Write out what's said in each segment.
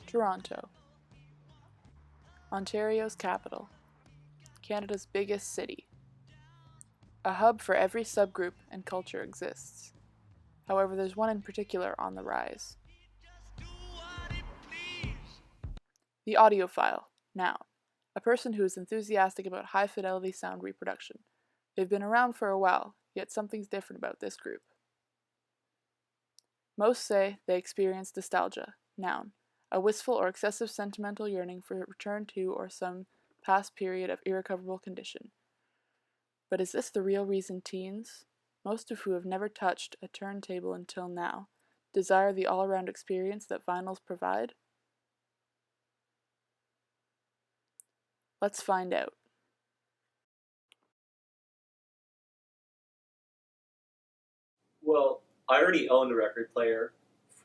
Toronto, Ontario's capital, Canada's biggest city. A hub for every subgroup and culture exists. However, there's one in particular on the rise. The audiophile, noun, a person who is enthusiastic about high-fidelity sound reproduction. They've been around for a while, yet something's different about this group. Most say they experience nostalgia, noun, a wistful or excessive sentimental yearning for return to or some past period of irrecoverable condition. But is this the real reason teens, most of who have never touched a turntable until now, desire the all-around experience that vinyls provide? Let's find out. Well, I already owned a record player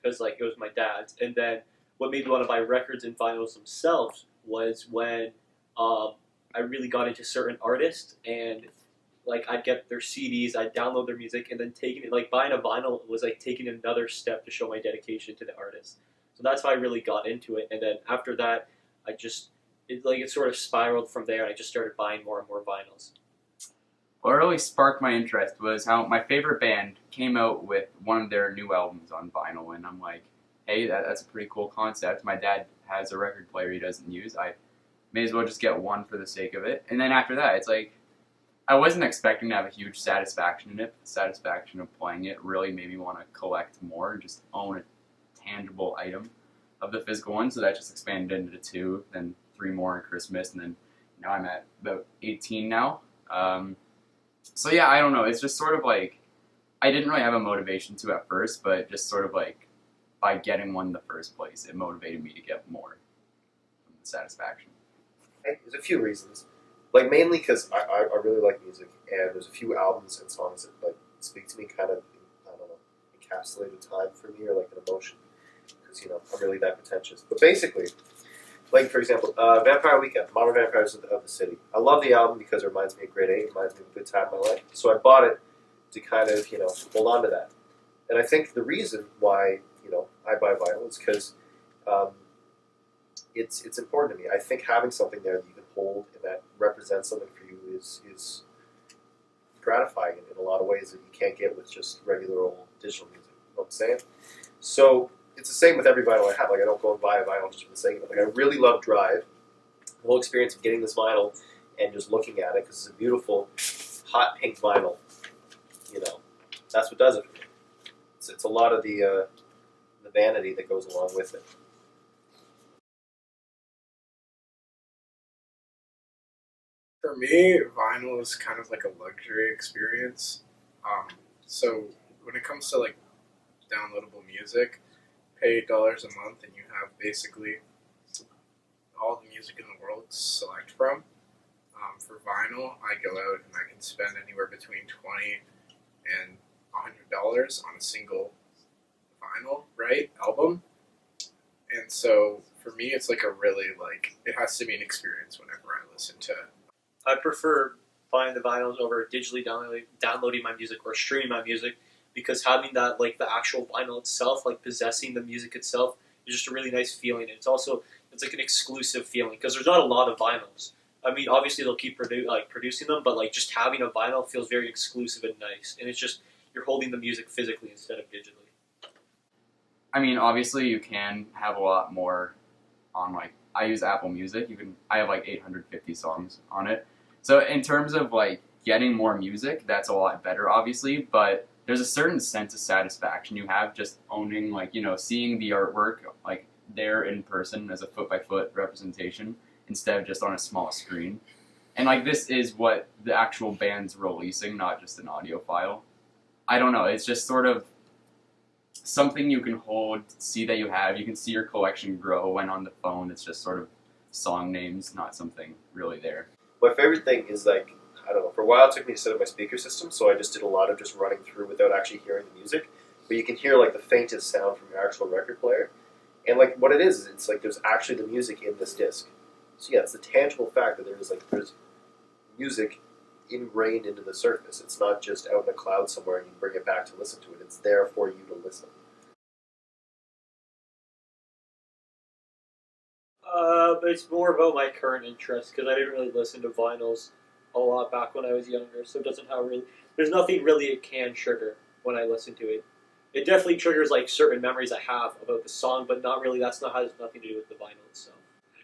because like it was my dad's, and then what made me want to buy records and vinyls themselves was when I really got into certain artists and like I'd get their CDs, I'd download their music, and then taking it like buying a vinyl was like taking another step to show my dedication to the artist. So that's how I really got into it, and then after that, I just it sort of spiraled from there, and I just started buying more and more vinyls. What really sparked my interest was how my favorite band came out with one of their new albums on vinyl, and I'm like, hey, that's a pretty cool concept. My dad has a record player he doesn't use. I may as well just get one for the sake of it. And then after that, it's like, I wasn't expecting to have a huge satisfaction in it. The satisfaction of playing it really made me want to collect more and just own a tangible item of the physical one. So that just expanded into two, then three more in Christmas, and then now I'm at about 18 now. So yeah, I don't know. It's just sort of like, I didn't really have a motivation to at first, but just sort of like by getting one in the first place, it motivated me to get more from the satisfaction. There's a few reasons. Like mainly because I really like music, and there's a few albums and songs that like speak to me, kind of, I don't know, encapsulate a time for me or like an emotion, because I'm really that pretentious. But basically, like for example, Vampire Weekend, Modern Vampires of the City. I love the album because it reminds me of grade 8, it reminds me of a good time in my life. So I bought it to kind of hold on to that. And I think the reason why I buy vinyl is because it's important to me. I think having something there that you can hold and that represents something for you is gratifying in a lot of ways that you can't get with just regular old digital music. You know what I'm saying? So it's the same with every vinyl I have. Like I don't go and buy a vinyl just for the sake of it. Like I really love Drive. The whole experience of getting this vinyl and just looking at it, because it's a beautiful hot pink vinyl. That's what does it for me. It's a lot of the vanity that goes along with it. For me, vinyl is kind of like a luxury experience. So when it comes to like downloadable music, pay $8 a month and you have basically all the music in the world to select from. For vinyl, I go out and I can spend anywhere between $20 and $100 on a single vinyl, right, album. And so for me, it's like it has to be an experience whenever I listen to it. I prefer buying the vinyls over digitally downloading my music or streaming my music, because having that, like the actual vinyl itself, like possessing the music itself, is just a really nice feeling. It's like an exclusive feeling, because there's not a lot of vinyls. I mean, obviously they'll keep producing them, but like just having a vinyl feels very exclusive and nice, and it's just you're holding the music physically instead of digitally. I mean, obviously you can have a lot more on like, I use Apple Music. I have like 850 songs on it. So in terms of like getting more music, that's a lot better, obviously. But there's a certain sense of satisfaction you have just owning, like, seeing the artwork like there in person as a foot by foot representation instead of just on a small screen. And like this is what the actual band's releasing, not just an audio file. I don't know. It's just sort of something you can hold, see that you have. You can see your collection grow when on the phone it's just sort of song names, not something really there. My favorite thing is like, I don't know, for a while it took me to set up my speaker system, so I just did a lot of just running through without actually hearing the music. But you can hear like the faintest sound from your actual record player. And like what it is it's like there's actually the music in this disc. So yeah, it's the tangible fact that there's music ingrained into the surface. It's not just out in a cloud somewhere and you bring it back to listen to it. It's there for you to listen. It's more about my current interest because I didn't really listen to vinyls a lot back when I was younger, so it doesn't have really. There's nothing really it can trigger when I listen to it. It definitely triggers like certain memories I have about the song, but not really. That's not has nothing to do with the vinyl itself.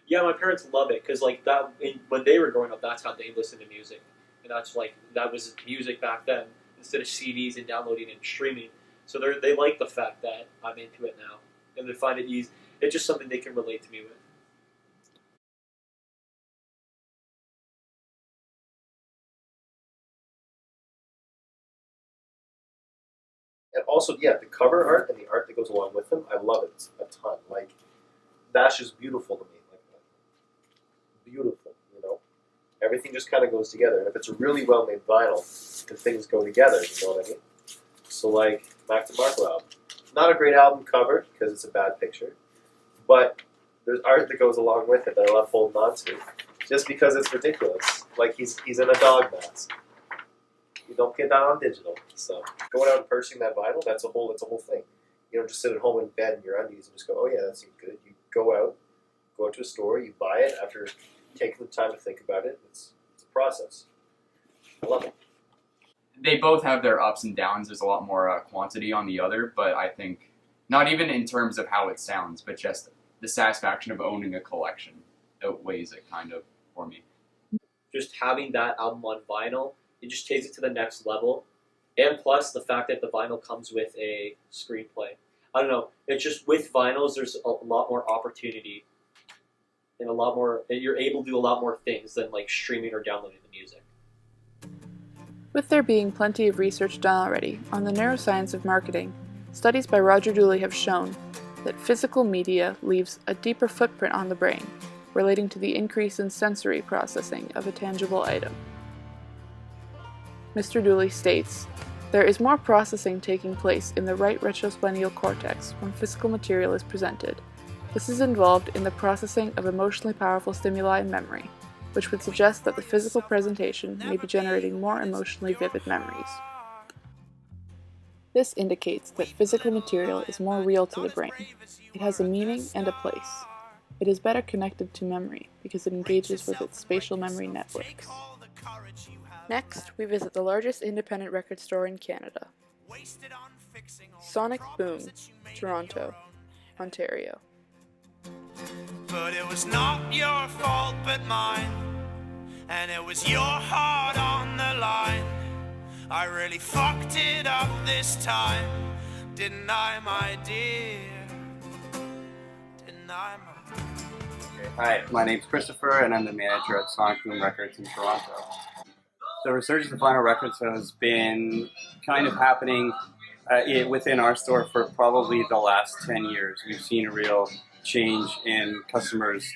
Yeah, my parents love it because like that when they were growing up, that's how they listened to music, and that's like that was music back then instead of CDs and downloading and streaming. So they like the fact that I'm into it now, and they find it easy. It's just something they can relate to me with. And also, yeah, the cover art and the art that goes along with them, I love it a ton. Like, that's just beautiful to me. Like, beautiful, you know? Everything just kind of goes together. And if it's a really well-made vinyl, then things go together, you know what I mean? So, like, Mac DeMarco album. Not a great album cover, because it's a bad picture. But there's art that goes along with it that I love holding on to. Just because it's ridiculous. Like, he's in a dog mask. You don't get that on digital. So going out and purchasing that vinyl, that's a whole thing. You don't just sit at home in bed in your undies and just go, oh yeah, that seems good. You go out to a store, you buy it after taking the time to think about it. It's a process. I love it. They both have their ups and downs. There's a lot more quantity on the other, but I think not even in terms of how it sounds, but just the satisfaction of owning a collection outweighs it kind of for me. Just having that album on vinyl, it just takes it to the next level. And plus, the fact that the vinyl comes with a screenplay. I don't know. It's just with vinyls, there's a lot more opportunity and a lot more. You're able to do a lot more things than like streaming or downloading the music. With there being plenty of research done already on the neuroscience of marketing, studies by Roger Dooley have shown that physical media leaves a deeper footprint on the brain, relating to the increase in sensory processing of a tangible item. Mr. Dooley states, there is more processing taking place in the right retrosplenial cortex when physical material is presented. This is involved in the processing of emotionally powerful stimuli and memory, which would suggest that the physical presentation may be generating more emotionally vivid memories. This indicates that physical material is more real to the brain. It has a meaning and a place. It is better connected to memory because it engages with its spatial memory networks. Next, we visit the largest independent record store in Canada, Sonic Boom, Toronto, Ontario. But it was not your fault but mine, and it was your heart on the line. I really fucked it up this time, didn't I, my dear? Didn't I, my dear? Hi, my name's Christopher, and I'm the manager at Sonic Boom Records in Toronto. The resurgence of vinyl records has been kind of happening within our store for probably the last 10 years. We've seen a real change in customers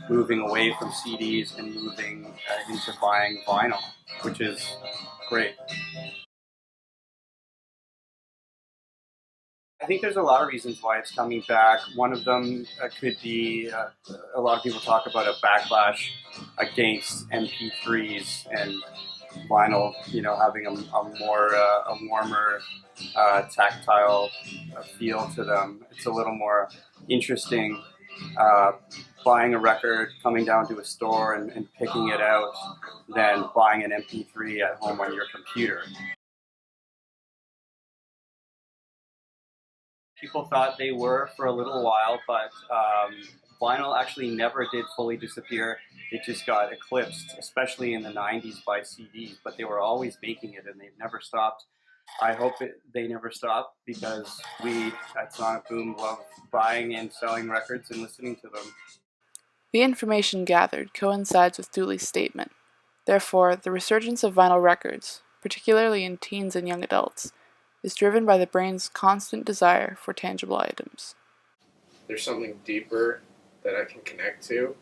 moving away from CDs and moving into buying vinyl, which is great. I think there's a lot of reasons why it's coming back. One of them could be a lot of people talk about a backlash against MP3s and vinyl, having a warmer, tactile feel to them. It's a little more interesting buying a record, coming down to a store and picking it out than buying an MP3 at home on your computer. People thought they were for a little while, but vinyl actually never did fully disappear. It just got eclipsed, especially in the 90s by CDs, but they were always making it and they've never stopped. I hope they never stop because we at Sonic Boom love buying and selling records and listening to them. The information gathered coincides with Dooley's statement. Therefore, the resurgence of vinyl records, particularly in teens and young adults, is driven by the brain's constant desire for tangible items. There's something deeper that I can connect to.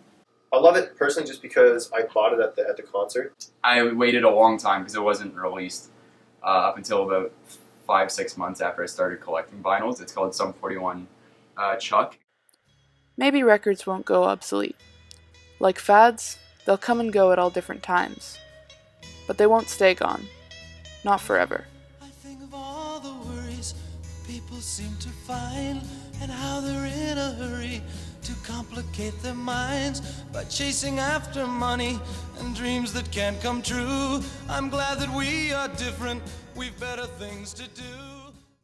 I love it personally just because I bought it at the concert. I waited a long time because it wasn't released up until about 5-6 months after I started collecting vinyls. It's called Sum 41 Chuck. Maybe records won't go obsolete. Like fads, they'll come and go at all different times. But they won't stay gone. Not forever. I think of all the worries people seem to find, and how they're in a hurry to complicate their minds by chasing after money and dreams that can't come true. I'm glad that we are different, we've better things to do.